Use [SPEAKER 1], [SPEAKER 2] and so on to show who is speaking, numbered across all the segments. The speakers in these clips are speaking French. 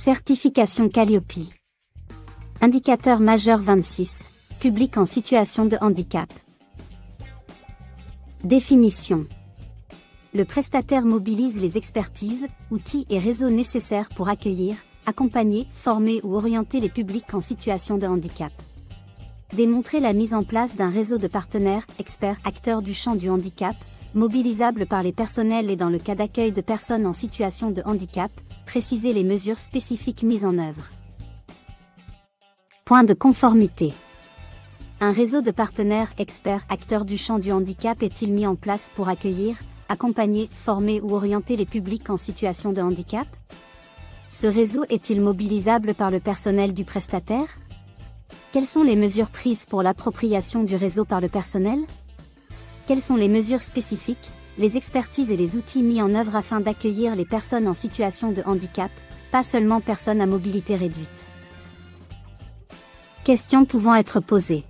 [SPEAKER 1] Certification Calliope. Indicateur majeur 26. Public en situation de handicap. Définition. Le prestataire mobilise les expertises, outils et réseaux nécessaires pour accueillir, accompagner, former ou orienter les publics en situation de handicap. Démontrer la mise en place d'un réseau de partenaires, experts, acteurs du champ du handicap, mobilisables par les personnels et dans le cas d'accueil de personnes en situation de handicap, préciser les mesures spécifiques mises en œuvre. Point de conformité. Un réseau de partenaires, experts, acteurs du champ du handicap est-il mis en place pour accueillir, accompagner, former ou orienter les publics en situation de handicap? Ce réseau est-il mobilisable par le personnel du prestataire? Quelles sont les mesures prises pour l'appropriation du réseau par le personnel? Quelles sont les mesures spécifiques, les expertises et les outils mis en œuvre afin d'accueillir les personnes en situation de handicap, pas seulement personnes à mobilité réduite? Questions pouvant être posées.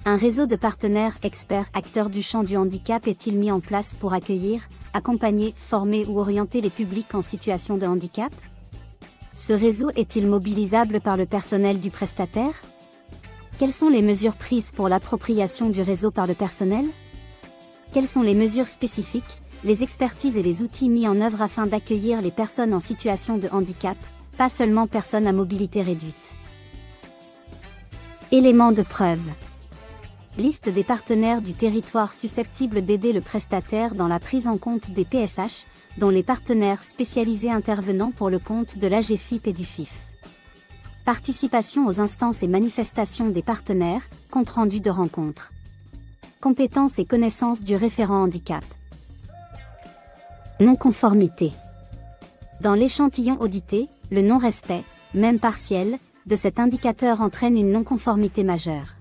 [SPEAKER 1] Un réseau de partenaires, experts, acteurs du champ du handicap est-il mis en place pour accueillir, accompagner, former ou orienter les publics en situation de handicap? Ce réseau est-il mobilisable par le personnel du prestataire? Quelles sont les mesures prises pour l'appropriation du réseau par le personnel? Quelles sont les mesures spécifiques, les expertises et les outils mis en œuvre afin d'accueillir les personnes en situation de handicap, pas seulement personnes à mobilité réduite? Éléments de preuve. Liste des partenaires du territoire susceptibles d'aider le prestataire dans la prise en compte des PSH, dont les partenaires spécialisés intervenant pour le compte de l'AGFIP et du FIF. Participation aux instances et manifestations des partenaires, compte rendu de rencontres. Compétences et connaissances du référent handicap. Non-conformité. Dans l'échantillon audité, le non-respect, même partiel, de cet indicateur entraîne une non-conformité majeure.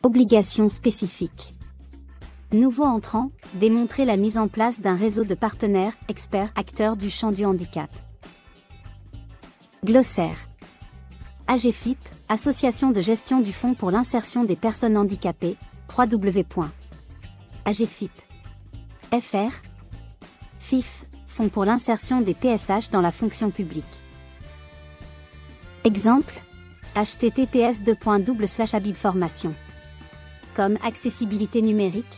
[SPEAKER 1] Obligations spécifiques. Nouveau entrant, démontrer la mise en place d'un réseau de partenaires, experts, acteurs du champ du handicap. Glossaire. AGFIP, Association de gestion du Fonds pour l'insertion des personnes handicapées, www.agfip.fr. FIF, Fonds pour l'insertion des PSH dans la fonction publique. Exemple, https://abibformation. Comme accessibilité numérique,